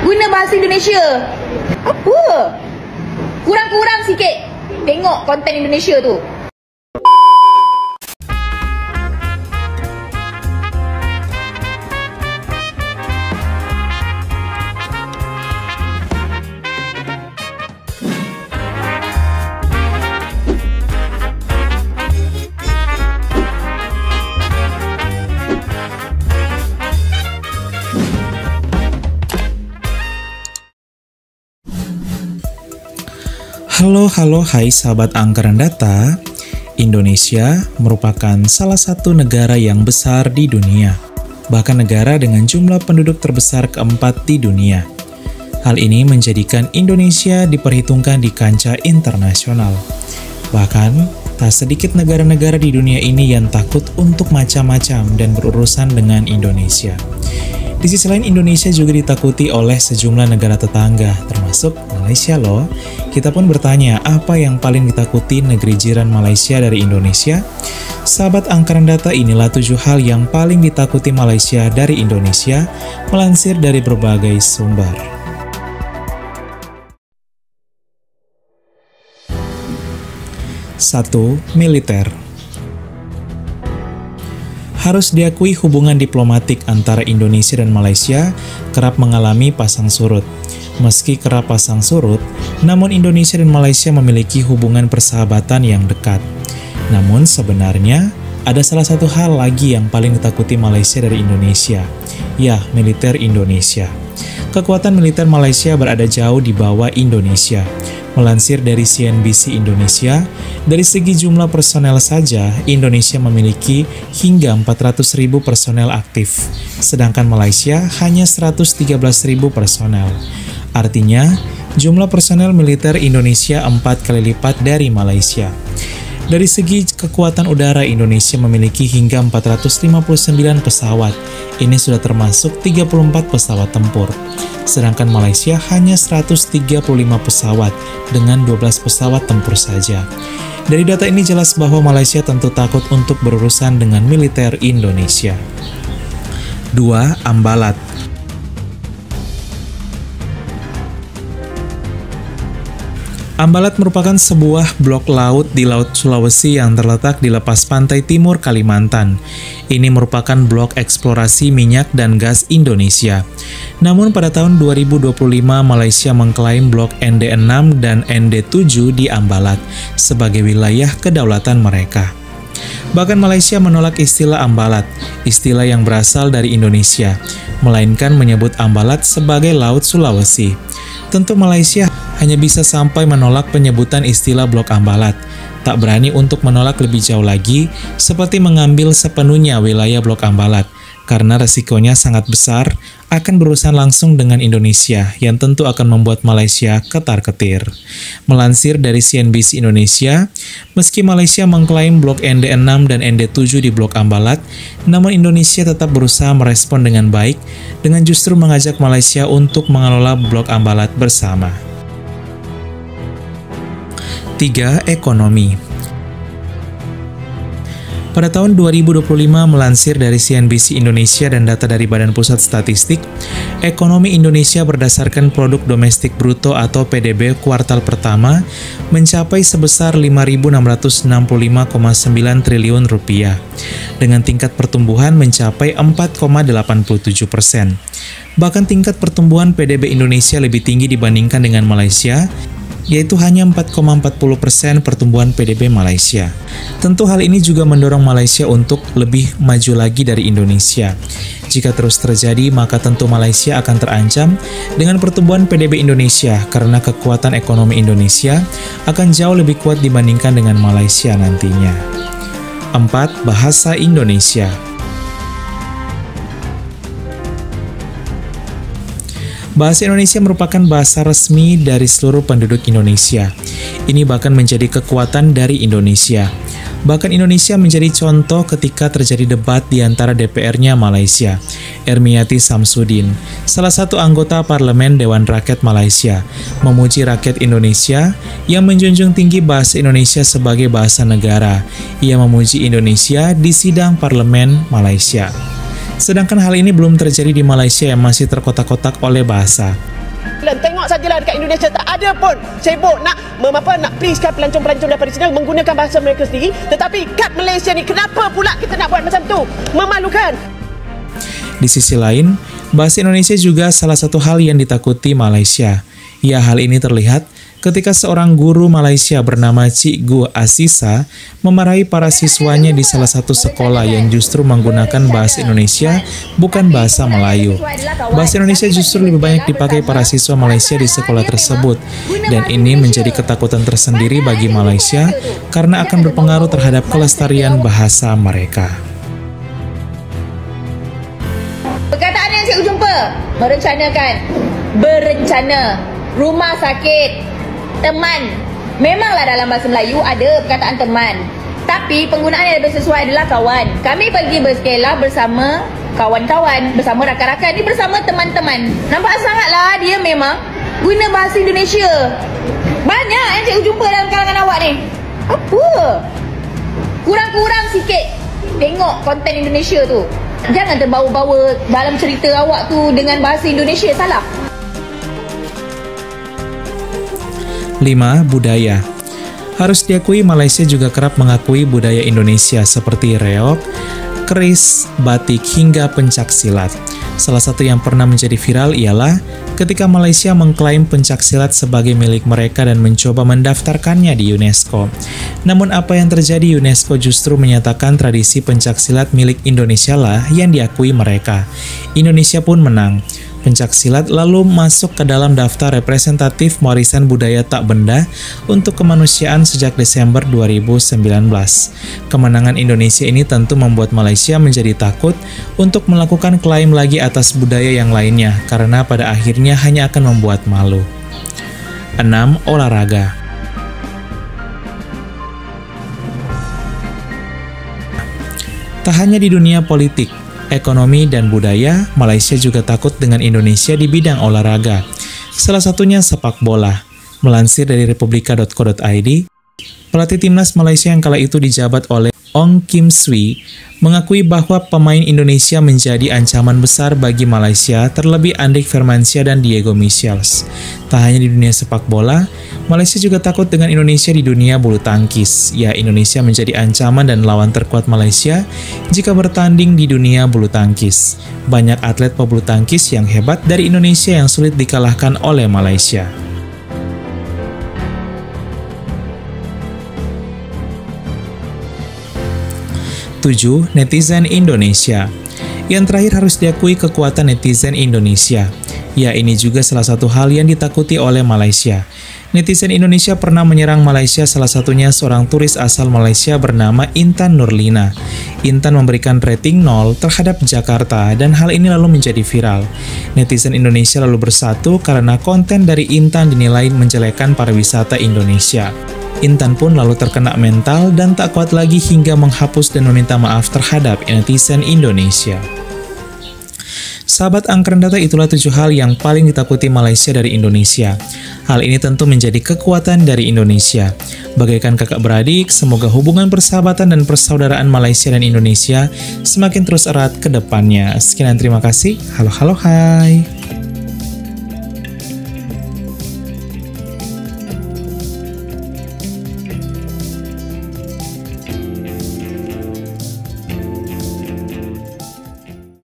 Guna bahasa Indonesia. Apa? Kurang-kurang sikit tengok konten Indonesia tu. Halo, hai sahabat anggaran data. Indonesia merupakan salah satu negara yang besar di dunia, bahkan negara dengan jumlah penduduk terbesar keempat di dunia. Hal ini menjadikan Indonesia diperhitungkan di kancah internasional. Bahkan, tak sedikit negara-negara di dunia ini yang takut untuk macam-macam dan berurusan dengan Indonesia. Di sisi lain, Indonesia juga ditakuti oleh sejumlah negara tetangga, termasuk Malaysia loh. Kita pun bertanya, apa yang paling ditakuti negeri jiran Malaysia dari Indonesia? Sahabat anggaran data, inilah 7 hal yang paling ditakuti Malaysia dari Indonesia, melansir dari berbagai sumber. 1. Militer. Harus diakui hubungan diplomatik antara Indonesia dan Malaysia kerap mengalami pasang surut. Meski kerap pasang surut, namun Indonesia dan Malaysia memiliki hubungan persahabatan yang dekat. Namun sebenarnya, ada salah satu hal lagi yang paling ditakuti Malaysia dari Indonesia, ya, militer Indonesia. Kekuatan militer Malaysia berada jauh di bawah Indonesia. Melansir dari CNBC Indonesia, dari segi jumlah personel saja, Indonesia memiliki hingga 400.000 personel aktif, sedangkan Malaysia hanya 113.000 personel. Artinya, jumlah personel militer Indonesia 4 kali lipat dari Malaysia. Dari segi kekuatan udara, Indonesia memiliki hingga 459 pesawat. Ini sudah termasuk 34 pesawat tempur. Sedangkan Malaysia hanya 135 pesawat dengan 12 pesawat tempur saja. Dari data ini jelas bahwa Malaysia tentu takut untuk berurusan dengan militer Indonesia. 2. Ambalat. Ambalat merupakan sebuah blok laut di Laut Sulawesi yang terletak di lepas pantai timur Kalimantan. Ini merupakan blok eksplorasi minyak dan gas Indonesia. Namun pada tahun 2025, Malaysia mengklaim blok ND6 dan ND7 di Ambalat sebagai wilayah kedaulatan mereka. Bahkan Malaysia menolak istilah Ambalat, istilah yang berasal dari Indonesia, melainkan menyebut Ambalat sebagai Laut Sulawesi. Tentu Malaysia hanya bisa sampai menolak penyebutan istilah blok Ambalat, tak berani untuk menolak lebih jauh lagi, seperti mengambil sepenuhnya wilayah blok Ambalat, karena resikonya sangat besar akan berurusan langsung dengan Indonesia yang tentu akan membuat Malaysia ketar-ketir. Melansir dari CNBC Indonesia, meski Malaysia mengklaim blok ND6 dan ND7 di blok Ambalat, namun Indonesia tetap berusaha merespon dengan baik dengan justru mengajak Malaysia untuk mengelola blok Ambalat bersama. 3. Ekonomi. Pada tahun 2025, melansir dari CNBC Indonesia dan data dari Badan Pusat Statistik, ekonomi Indonesia berdasarkan produk domestik bruto atau PDB kuartal pertama mencapai sebesar 5.665,9 triliun rupiah, dengan tingkat pertumbuhan mencapai 4,87%. Bahkan tingkat pertumbuhan PDB Indonesia lebih tinggi dibandingkan dengan Malaysia, yaitu hanya 4,40% pertumbuhan PDB Malaysia. Tentu hal ini juga mendorong Malaysia untuk lebih maju lagi dari Indonesia. Jika terus terjadi, maka tentu Malaysia akan terancam dengan pertumbuhan PDB Indonesia karena kekuatan ekonomi Indonesia akan jauh lebih kuat dibandingkan dengan Malaysia nantinya. 4. Bahasa Indonesia. Bahasa Indonesia merupakan bahasa resmi dari seluruh penduduk Indonesia. Ini bahkan menjadi kekuatan dari Indonesia. Bahkan Indonesia menjadi contoh ketika terjadi debat di antara DPR-nya Malaysia, Ermiati Samsudin, salah satu anggota Parlemen Dewan Rakyat Malaysia, memuji rakyat Indonesia yang menjunjung tinggi bahasa Indonesia sebagai bahasa negara. Ia memuji Indonesia di sidang Parlemen Malaysia. Sedangkan hal ini belum terjadi di Malaysia yang masih terkotak-kotak oleh bahasa. Tengok sajalah dekat Indonesia tak ada pun sibuk nak pleasekan pelancong-pelancong daripada sini menggunakan bahasa mereka sendiri. Tetapi kat Malaysia ni kenapa pula kita nak buat macam tu? Memalukan. Di sisi lain, bahasa Indonesia juga salah satu hal yang ditakuti Malaysia. Ya, hal ini terlihat ketika seorang guru Malaysia bernama Cikgu Asisa memarahi para siswanya di salah satu sekolah yang justru menggunakan bahasa Indonesia, bukan bahasa Melayu. Bahasa Indonesia justru lebih banyak dipakai para siswa Malaysia di sekolah tersebut, dan ini menjadi ketakutan tersendiri bagi Malaysia karena akan berpengaruh terhadap kelestarian bahasa mereka. Perkataan yang cikgu jumpa, berencana, rumah sakit, teman. Memanglah dalam bahasa Melayu ada perkataan teman, tapi penggunaan yang lebih sesuai adalah kawan. Kami pergi bersekolah bersama kawan-kawan, bersama rakan-rakan, ni bersama teman-teman. Nampak sangatlah dia memang guna bahasa Indonesia. Banyak yang cikgu jumpa dalam kalangan awak ni. Apa? Kurang-kurang sikit tengok konten Indonesia tu. Jangan terbawa-bawa dalam cerita awak tu dengan bahasa Indonesia, salah. 5. Budaya. Harus diakui Malaysia juga kerap mengakui budaya Indonesia seperti reog, keris, batik, hingga pencaksilat. Salah satu yang pernah menjadi viral ialah ketika Malaysia mengklaim pencaksilat sebagai milik mereka dan mencoba mendaftarkannya di UNESCO. Namun apa yang terjadi, UNESCO justru menyatakan tradisi pencaksilat milik Indonesia lah yang diakui mereka. Indonesia pun menang. Pencaksilat lalu masuk ke dalam daftar representatif warisan budaya tak benda untuk kemanusiaan sejak Desember 2019. Kemenangan Indonesia ini tentu membuat Malaysia menjadi takut untuk melakukan klaim lagi atas budaya yang lainnya, karena pada akhirnya hanya akan membuat malu. 6. Olahraga. Tak hanya di dunia politik, ekonomi, dan budaya, Malaysia juga takut dengan Indonesia di bidang olahraga. Salah satunya sepak bola. Melansir dari republika.co.id, pelatih timnas Malaysia yang kala itu dijabat oleh Ong Kim Swee mengakui bahwa pemain Indonesia menjadi ancaman besar bagi Malaysia, terlebih Andik Firmansyah dan Diego Michels. Tak hanya di dunia sepak bola, Malaysia juga takut dengan Indonesia di dunia bulu tangkis. Ya, Indonesia menjadi ancaman dan lawan terkuat Malaysia jika bertanding di dunia bulu tangkis. Banyak atlet pebulu tangkis yang hebat dari Indonesia yang sulit dikalahkan oleh Malaysia. 7. Netizen Indonesia. Yang terakhir harus diakui kekuatan netizen Indonesia. Ya, ini juga salah satu hal yang ditakuti oleh Malaysia. Netizen Indonesia pernah menyerang Malaysia, salah satunya seorang turis asal Malaysia bernama Intan Nurlina. Intan memberikan rating 0 terhadap Jakarta dan hal ini lalu menjadi viral. Netizen Indonesia lalu bersatu karena konten dari Intan dinilai menjelekkan pariwisata Indonesia. Intan pun lalu terkena mental dan tak kuat lagi hingga menghapus dan meminta maaf terhadap netizen Indonesia. Sahabat Angkren Data, itulah 7 hal yang paling ditakuti Malaysia dari Indonesia. Hal ini tentu menjadi kekuatan dari Indonesia. Bagaikan kakak beradik, semoga hubungan persahabatan dan persaudaraan Malaysia dan Indonesia semakin terus erat ke depannya. Sekian, terima kasih. Halo, hai.